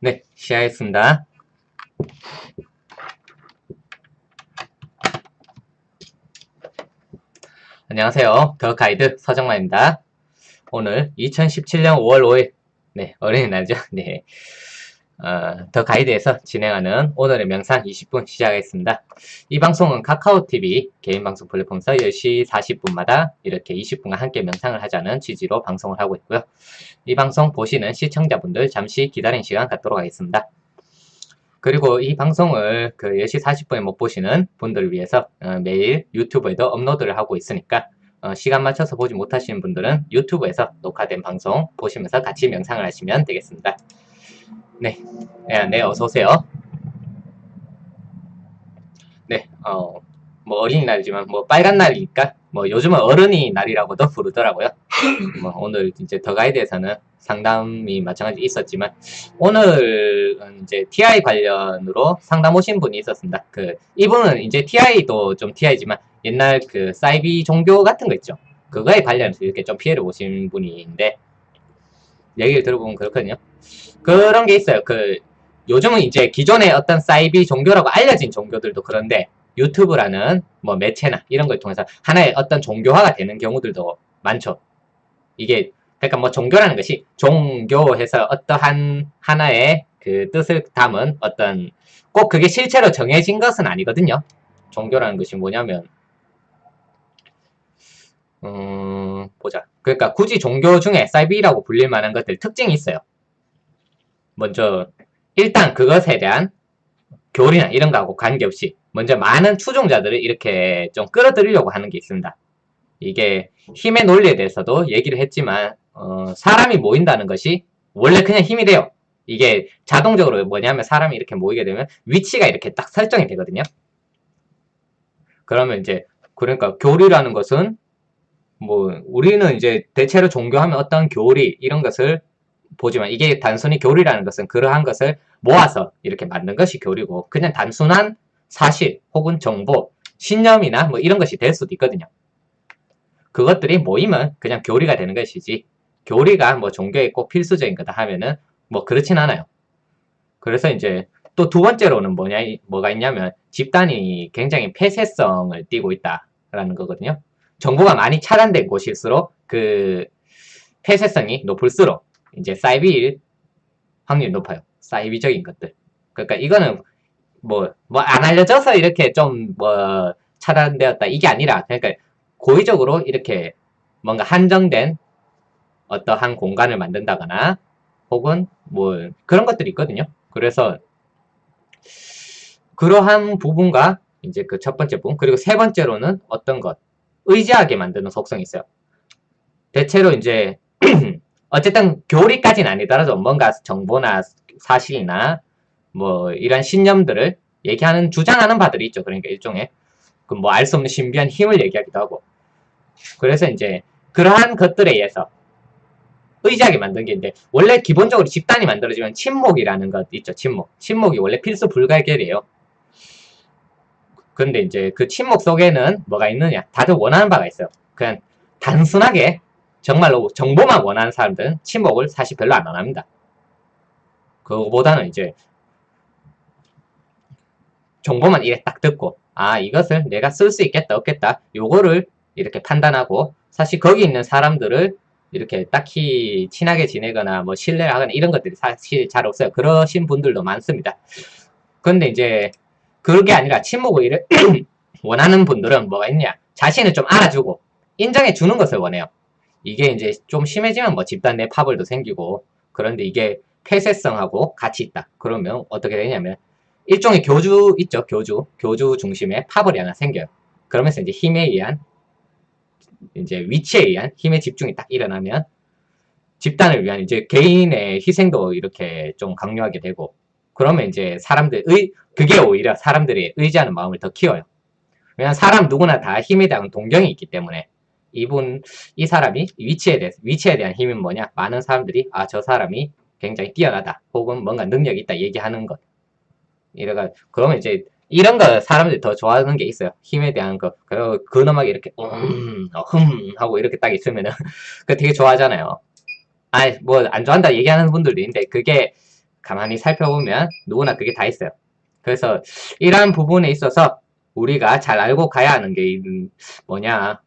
네, 시작하겠습니다. 안녕하세요. 더 가이드 서정만입니다. 오늘 2017년 5월 5일, 네, 어린이날이죠. 네, 더 가이드에서 진행하는 오늘의 명상 20분 시작하겠습니다. 이 방송은 카카오TV 개인 방송 플랫폼에서 10시 40분마다 이렇게 20분간 함께 명상을 하자는 취지로 방송을 하고 있고요. 이 방송 보시는 시청자분들 잠시 기다리는 시간 갖도록 하겠습니다. 그리고 이 방송을 그 10시 40분에 못 보시는 분들을 위해서 매일 유튜브에도 업로드를 하고 있으니까 시간 맞춰서 보지 못하시는 분들은 유튜브에서 녹화된 방송 보시면서 같이 명상을 하시면 되겠습니다. 네, 네, 어서오세요. 네, 뭐 어린이날이지만 뭐 빨간 날이니까 뭐 요즘은 어른이 날이라고도 부르더라고요. 뭐 오늘 이제 더 가이드에서는 상담이 마찬가지 있었지만 오늘은 이제 TI 관련으로 상담 오신 분이 있었습니다. 이분은 이제 TI도 좀 TI지만 옛날 그 사이비 종교 같은 거 있죠. 그거에 관련해서 이렇게 좀 피해를 보신 분인데 얘기를 들어보면 그렇거든요. 그런 게 있어요. 요즘은 이제 기존의 어떤 사이비 종교라고 알려진 종교들도 그런데 유튜브라는 뭐 매체나 이런 걸 통해서 하나의 어떤 종교화가 되는 경우들도 많죠. 이게 그러니까 뭐 종교라는 것이 종교해서 어떠한 하나의 그 뜻을 담은 어떤 꼭 그게 실체로 정해진 것은 아니거든요. 종교라는 것이 뭐냐면 보자. 그러니까 굳이 종교 중에 사이비라고 불릴 만한 것들 특징이 있어요. 먼저 일단 그것에 대한 교리나 이런 거하고 관계없이 먼저 많은 추종자들을 이렇게 좀 끌어들이려고 하는 게 있습니다. 이게 힘의 논리에 대해서도 얘기를 했지만 사람이 모인다는 것이 원래 그냥 힘이 돼요. 이게 자동적으로 뭐냐면 사람이 이렇게 모이게 되면 위치가 이렇게 딱 설정이 되거든요. 그러면 이제 그러니까 교리라는 것은 뭐 우리는 이제 대체로 종교하면 어떤 교리 이런 것을 보지만 이게 단순히 교리라는 것은 그러한 것을 모아서 이렇게 만든 것이 교리고 그냥 단순한 사실 혹은 정보, 신념이나 뭐 이런 것이 될 수도 있거든요. 그것들이 모이면 그냥 교리가 되는 것이지 교리가 뭐 종교에 꼭 필수적인 거다 하면은 뭐 그렇진 않아요. 그래서 이제 또 두 번째로는 뭐가 있냐면 집단이 굉장히 폐쇄성을 띠고 있다라는 거거든요. 정보가 많이 차단된 곳일수록 그 폐쇄성이 높을수록 이제 사이비일 확률이 높아요. 사이비적인 것들. 그러니까 이거는 뭐 안 알려져서 이렇게 좀 뭐 차단되었다 이게 아니라 그러니까 고의적으로 이렇게 뭔가 한정된 어떠한 공간을 만든다거나 혹은 뭐 그런 것들이 있거든요. 그래서 그러한 부분과 이제 그 첫 번째 부분 그리고 세 번째로는 어떤 것 의지하게 만드는 속성이 있어요. 대체로 이제 어쨌든 교리까지는 아니더라도 뭔가 정보나 사실이나 뭐 이런 신념들을 얘기하는 주장하는 바들이 있죠. 그러니까 일종의 뭐 알 수 없는 신비한 힘을 얘기하기도 하고 그래서 이제 그러한 것들에 의해서 의지하게 만든 게 있는데 원래 기본적으로 집단이 만들어지면 친목이라는 것 있죠. 친목이 원래 필수 불가결이에요. 그런데 이제 그 친목 속에는 뭐가 있느냐 다들 원하는 바가 있어요. 그냥 단순하게 정말로 정보만 원하는 사람들은 친목을 사실 별로 안 원합니다. 그거보다는 이제 정보만 이렇게 딱 듣고 이것을 내가 쓸 수 있겠다 없겠다 요거를 이렇게 판단하고 사실 거기 있는 사람들을 이렇게 딱히 친하게 지내거나 뭐 신뢰를 하거나 이런 것들이 사실 잘 없어요. 그러신 분들도 많습니다. 그런데 이제 그게 아니라 친목을 원하는 분들은 뭐가 있냐 자신을 좀 알아주고 인정해 주는 것을 원해요. 이게 이제 좀 심해지면 뭐 집단 내 파벌도 생기고 그런데 이게 폐쇄성하고 같이 있다. 그러면 어떻게 되냐면 일종의 교주 있죠. 교주 중심의 파벌이 하나 생겨요. 그러면서 이제 힘에 의한 이제 위치에 의한 힘의 집중이 딱 일어나면 집단을 위한 이제 개인의 희생도 이렇게 좀 강요하게 되고 그러면 이제 그게 오히려 사람들이 의지하는 마음을 더 키워요. 왜냐면 사람 누구나 다 힘에 대한 동경이 있기 때문에 이 사람이 위치에 대한 힘은 뭐냐? 많은 사람들이 저 사람이 굉장히 뛰어나다 혹은 뭔가 능력이 있다 얘기하는 것. 그러면 이제 이런 거 사람들이 더 좋아하는 게 있어요. 힘에 대한 거. 그리고 근엄하게 이렇게 하고 이렇게 딱 있으면은 그 되게 좋아하잖아요. 뭐 안 좋아한다 얘기하는 분들도 있는데 그게 가만히 살펴보면 누구나 그게 다 있어요. 그래서 이러한 부분에 있어서 우리가 잘 알고 가야 하는 게 뭐냐,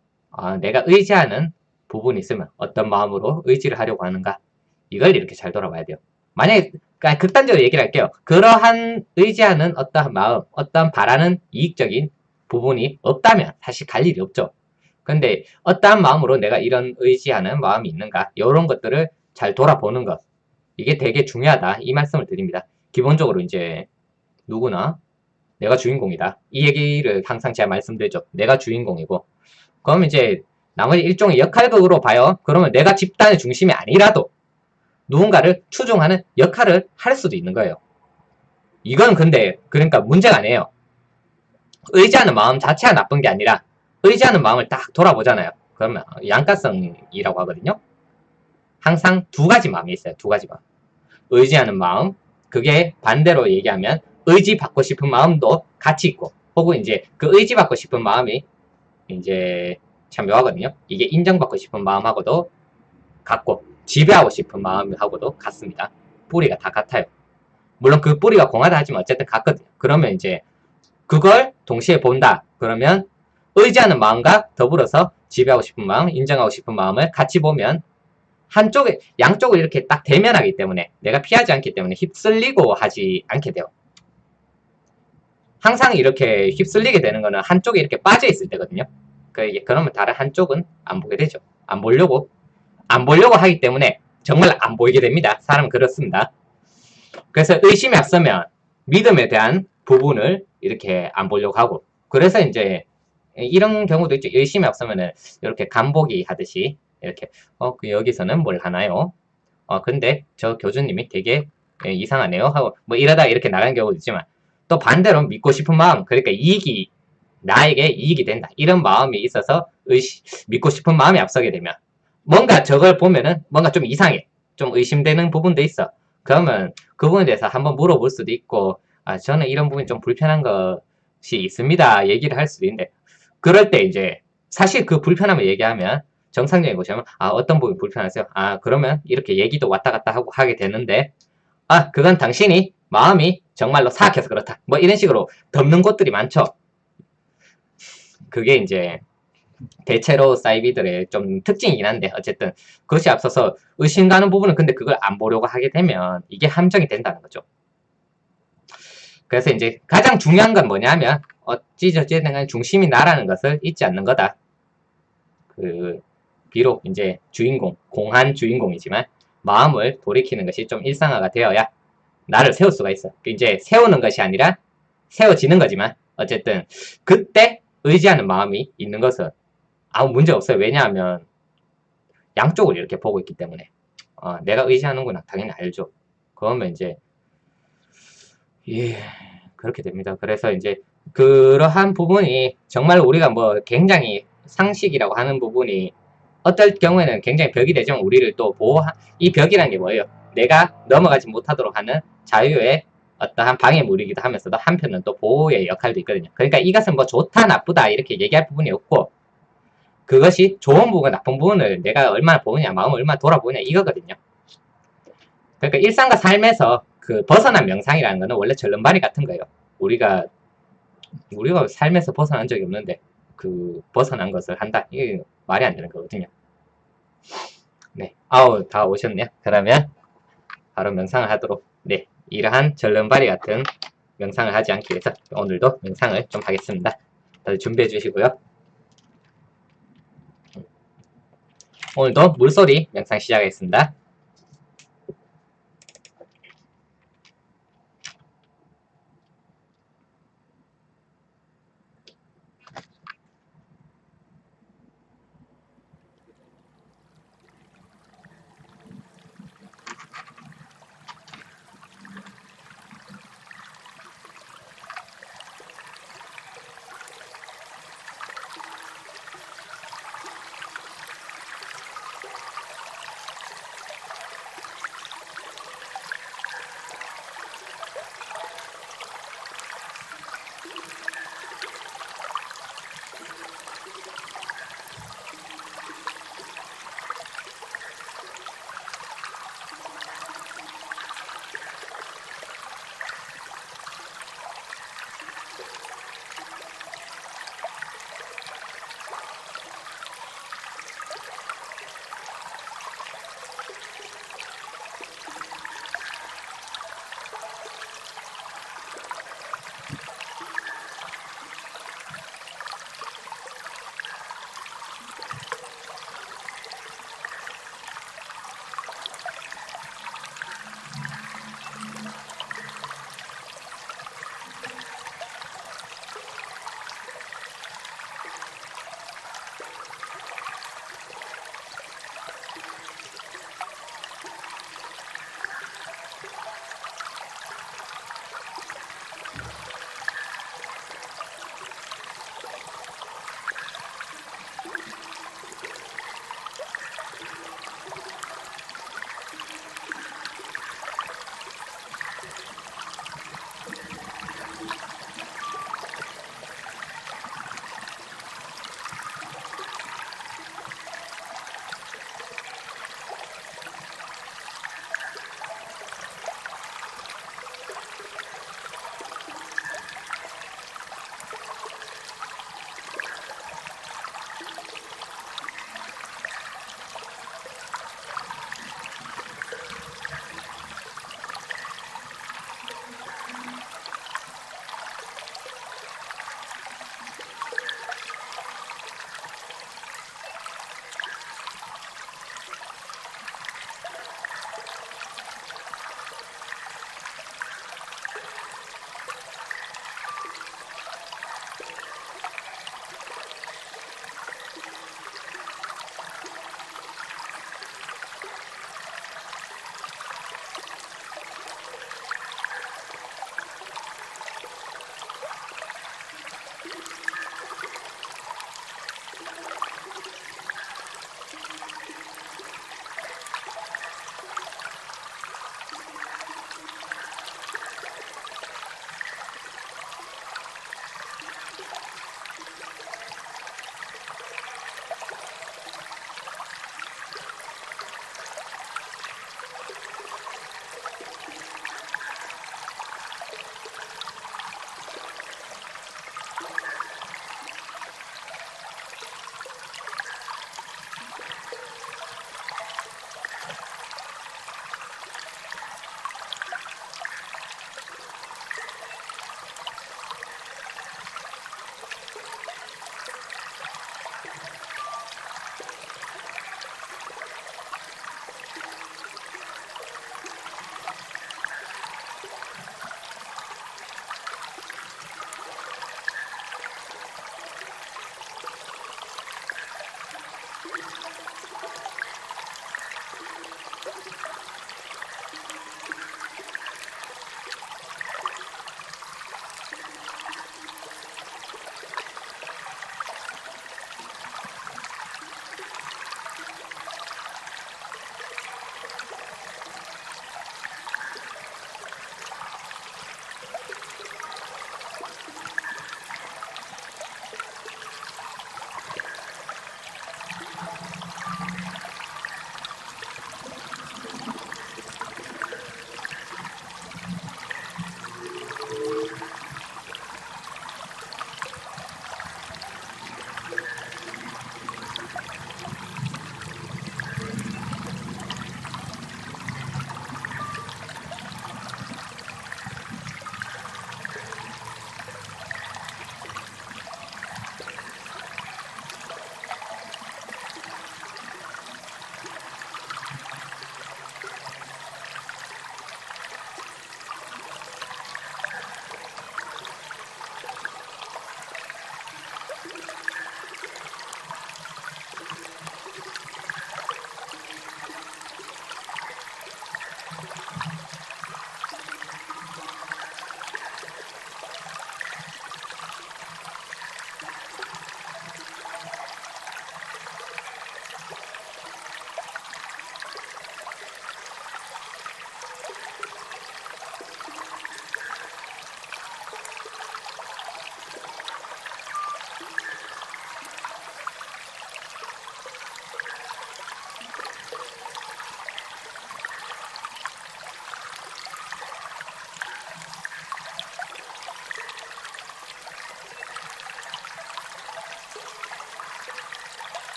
내가 의지하는 부분이 있으면 어떤 마음으로 의지를 하려고 하는가, 이걸 이렇게 잘 돌아봐야 돼요. 만약에 그러니까 극단적으로 얘기를 할게요. 그러한 의지하는 어떠한 마음, 어떤 바라는 이익적인 부분이 없다면 사실 갈 일이 없죠. 근데 어떠한 마음으로 내가 이런 의지하는 마음이 있는가, 이런 것들을 잘 돌아보는 것, 이게 되게 중요하다, 이 말씀을 드립니다. 기본적으로 이제 누구나 내가 주인공이다, 이 얘기를 항상 제가 말씀드리죠. 내가 주인공이고, 그럼 이제 나머지 일종의 역할극으로 봐요. 그러면 내가 집단의 중심이 아니라도 누군가를 추종하는 역할을 할 수도 있는 거예요. 이건 근데 그러니까 문제가 아니에요. 의지하는 마음 자체가 나쁜 게 아니라 의지하는 마음을 딱 돌아보잖아요. 그러면 양가성이라고 하거든요. 항상 두 가지 마음이 있어요. 두 가지 마음. 의지하는 마음, 그게 반대로 얘기하면 의지받고 싶은 마음도 같이 있고, 혹은 이제 그 의지받고 싶은 마음이 이제 참 묘하거든요. 이게 인정받고 싶은 마음하고도 같고, 지배하고 싶은 마음하고도 같습니다. 뿌리가 다 같아요. 물론 그 뿌리가 공하다 하지만 어쨌든 같거든요. 그러면 이제 그걸 동시에 본다. 그러면 의지하는 마음과 더불어서 지배하고 싶은 마음, 인정하고 싶은 마음을 같이 보면 한쪽에, 양쪽을 이렇게 딱 대면하기 때문에, 내가 피하지 않기 때문에 휩쓸리고 하지 않게 돼요. 항상 이렇게 휩쓸리게 되는 거는 한쪽에 이렇게 빠져 있을 때거든요. 그러면 다른 한쪽은 안 보게 되죠. 안 보려고 하기 때문에 정말 안 보이게 됩니다. 사람은 그렇습니다. 그래서 의심이 앞서면 믿음에 대한 부분을 이렇게 안 보려고 하고, 그래서 이제 이런 경우도 있죠. 의심이 앞서면은 이렇게 간보기 하듯이 이렇게 여기서는 뭘 하나요? 근데 저 교주님이 되게 이상하네요 하고 뭐 이러다 이렇게 나가는 경우도 있지만, 또 반대로 믿고 싶은 마음, 그러니까 나에게 이익이 된다, 이런 마음이 있어서 믿고 싶은 마음이 앞서게 되면 뭔가 저걸 보면은 뭔가 좀 이상해, 좀 의심되는 부분도 있어. 그러면 그 부분에 대해서 한번 물어볼 수도 있고, 저는 이런 부분이 좀 불편한 것이 있습니다, 얘기를 할 수도 있는데, 그럴 때 이제 사실 그 불편함을 얘기하면 정상적인 것이면 어떤 부분이 불편하세요? 그러면 이렇게 얘기도 왔다 갔다 하고 하게 되는데, 그건 당신이 마음이 정말로 사악해서 그렇다, 뭐 이런 식으로 덮는 곳들이 많죠. 그게 이제 대체로 사이비들의 좀 특징이긴 한데, 어쨌든 그것이 앞서서 의심 가는 부분은 근데 그걸 안 보려고 하게 되면 이게 함정이 된다는 거죠. 그래서 이제 가장 중요한 건 뭐냐면 어찌저찌 간에 중심이 나라는 것을 잊지 않는 거다. 비록 이제 공한 주인공이지만 마음을 돌이키는 것이 좀 일상화가 되어야 나를 세울 수가 있어. 이제 세우는 것이 아니라 세워지는 거지만 어쨌든 그때 의지하는 마음이 있는 것은 아무 문제 없어요. 왜냐하면 양쪽을 이렇게 보고 있기 때문에. 내가 의지하는구나, 당연히 알죠. 그러면 이제 그렇게 됩니다. 그래서 이제 그러한 부분이 정말 우리가 뭐 굉장히 상식이라고 하는 부분이 어떨 경우에는 굉장히 벽이 되지만, 우리를 또 이 벽이라는 게 뭐예요? 내가 넘어가지 못하도록 하는 자유의 어떠한 방해물이기도 하면서도 한편은 또 보호의 역할도 있거든요. 그러니까 이것은 뭐 좋다 나쁘다 이렇게 얘기할 부분이 없고, 그것이 좋은 부분 나쁜 부분을 내가 얼마나 보느냐, 마음을 얼마나 돌아보느냐, 이거거든요. 그러니까 일상과 삶에서 그 벗어난 명상이라는 거는 원래 절름발이 같은 거예요. 우리가 삶에서 벗어난 적이 없는데 그 벗어난 것을 한다, 이게 말이 안 되는 거거든요. 네, 다 오셨네요. 그러면 바로 명상을 하도록, 이러한 절름발이 같은 명상을 하지 않기 위해서 오늘도 명상을 좀 하겠습니다. 다들 준비해 주시고요. 오늘도 물소리 명상 시작하겠습니다.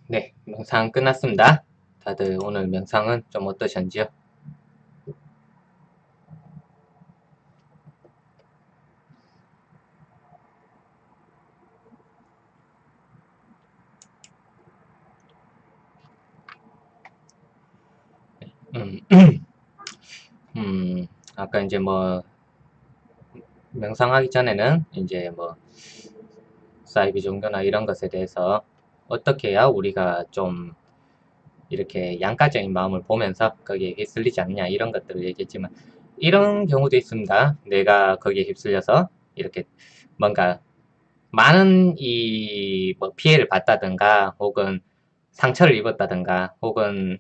네, 명상 끝났습니다. 다들 오늘 명상은 좀 어떠셨는지요? 음, 아까 이제 뭐, 명상하기 전에는 이제 뭐, 사이비 종교나 이런 것에 대해서 어떻게 해야 우리가 좀 이렇게 양가적인 마음을 보면서 거기에 휩쓸리지 않냐 이런 것들을 얘기했지만 이런 경우도 있습니다. 내가 거기에 휩쓸려서 이렇게 뭔가 많은 뭐 피해를 봤다든가 혹은 상처를 입었다든가 혹은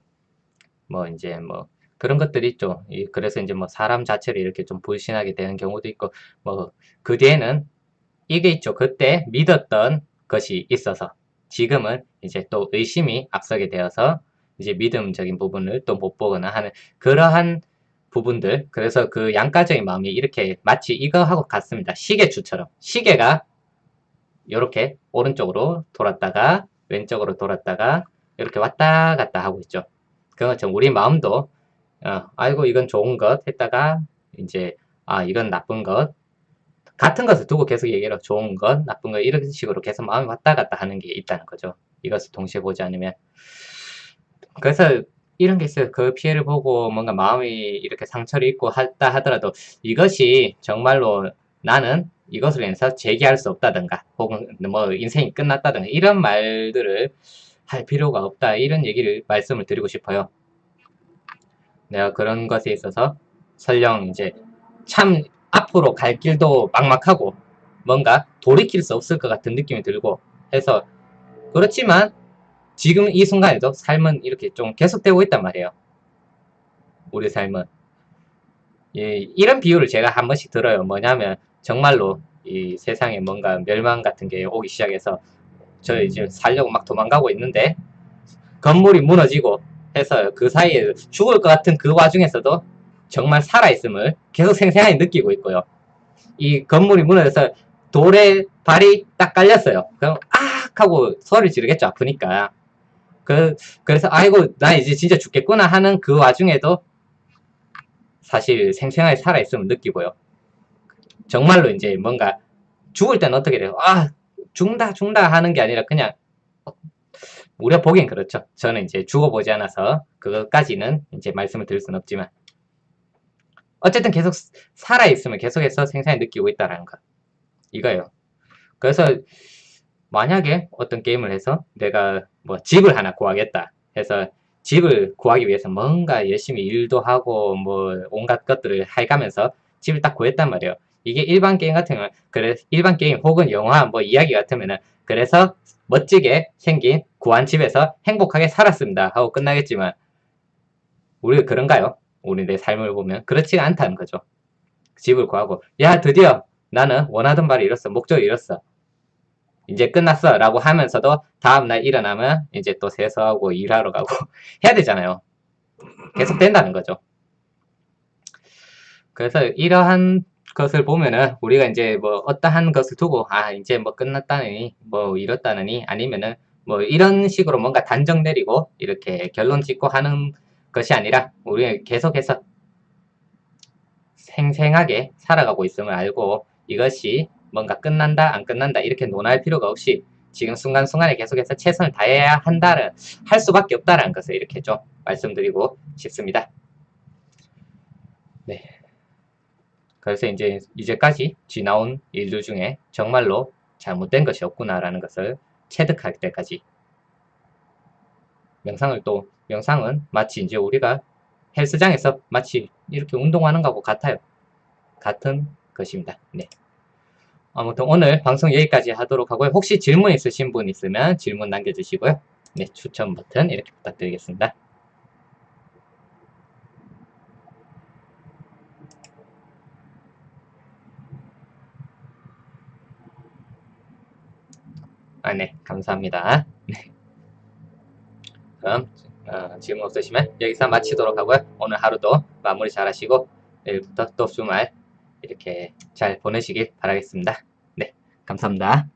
뭐 이제 뭐 그런 것들이 있죠. 그래서 이제 뭐 사람 자체를 이렇게 좀 불신하게 되는 경우도 있고 뭐 그 뒤에는 이게 있죠. 그때 믿었던 것이 있어서 지금은 이제 또 의심이 앞서게 되어서 이제 믿음적인 부분을 또 못 보거나 하는 그러한 부분들. 그래서 그 양가적인 마음이 이렇게 마치 이거하고 같습니다. 시계추처럼. 시계가 이렇게 오른쪽으로 돌았다가 왼쪽으로 돌았다가 이렇게 왔다 갔다 하고 있죠. 그것처럼 우리 마음도 아이고 이건 좋은 것 했다가 이제 이건 나쁜 것 같은 것을 두고 계속 얘기해요. 좋은 것, 나쁜 것 이런 식으로 계속 마음이 왔다 갔다 하는 게 있다는 거죠. 이것을 동시에 보지 않으면. 그래서 이런 게 있어요. 그 피해를 보고 뭔가 마음이 이렇게 상처를 입고 했다 하더라도 이것이 정말로 나는 이것을 인해서 재기할 수 없다든가 혹은 뭐 인생이 끝났다든가 이런 말들을 할 필요가 없다. 이런 얘기를 말씀을 드리고 싶어요. 내가 그런 것에 있어서 설령 이제 참 앞으로 갈 길도 막막하고 뭔가 돌이킬 수 없을 것 같은 느낌이 들고 해서 그렇지만 지금 이 순간에도 삶은 이렇게 좀 계속되고 있단 말이에요. 우리 삶은. 이런 비유를 제가 한 번씩 들어요. 뭐냐면 정말로 이 세상에 뭔가 멸망 같은 게 오기 시작해서 저 이제 살려고 막 도망가고 있는데 건물이 무너지고 해서 그 사이에 죽을 것 같은 그 와중에서도 정말 살아있음을 계속 생생하게 느끼고 있고요. 이 건물이 무너져서 돌에 발이 딱 깔렸어요. 그럼 악 하고 소리를 지르겠죠. 아프니까. 그래서 아이고 나 이제 진짜 죽겠구나 하는 그 와중에도 사실 생생하게 살아있음을 느끼고요. 정말로 이제 뭔가 죽을 때는 어떻게 돼요? 죽는다 하는 게 아니라 그냥 우리가 보기엔 그렇죠. 저는 이제 죽어보지 않아서 그것까지는 이제 말씀을 드릴 수는 없지만 어쨌든 계속 살아있음을 계속해서 생생히 느끼고 있다는 것. 이거예요. 그래서 만약에 어떤 게임을 해서 내가 뭐 집을 하나 구하겠다 해서 집을 구하기 위해서 뭔가 열심히 일도 하고 뭐 온갖 것들을 해가면서 집을 딱 구했단 말이에요. 이게 일반 게임 같으면 그래 일반 게임 혹은 영화 뭐 이야기 같으면은 그래서 멋지게 생긴 구한 집에서 행복하게 살았습니다 하고 끝나겠지만 우리가 그런가요? 우리 내 삶을 보면 그렇지가 않다는 거죠. 집을 구하고 야 드디어 나는 원하던 바를 이뤘어. 목적을 이뤘어. 이제 끝났어 라고 하면서도 다음날 일어나면 이제 또 세수하고 일하러 가고 해야 되잖아요. 계속 된다는 거죠. 그래서 이러한 것을 보면은 우리가 이제 뭐 어떠한 것을 두고 이제 뭐 끝났다느니 뭐 이렇다느니 아니면은 뭐 이런 식으로 뭔가 단정 내리고 이렇게 결론 짓고 하는 것이 아니라 우리가 계속해서 생생하게 살아가고 있음을 알고 이것이 뭔가 끝난다 안 끝난다 이렇게 논할 필요가 없이 지금 순간순간에 계속해서 최선을 다해야 한다는 할 수밖에 없다는 것을 이렇게 좀 말씀드리고 싶습니다. 네. 그래서 이제 이제까지 지나온 일들 중에 정말로 잘못된 것이 없구나라는 것을 체득할 때까지 명상은 마치 이제 우리가 헬스장에서 마치 이렇게 운동하는 것하고 같아요. 같은 것입니다. 네. 아무튼 오늘 방송 여기까지 하도록 하고요. 혹시 질문 있으신 분 있으면 질문 남겨주시고요. 네, 추천 버튼 이렇게 부탁드리겠습니다. 네, 감사합니다. 그럼 질문 없으시면 여기서 마치도록 하고요. 오늘 하루도 마무리 잘 하시고 내일부터 또 주말 이렇게 잘 보내시길 바라겠습니다. 네, 감사합니다.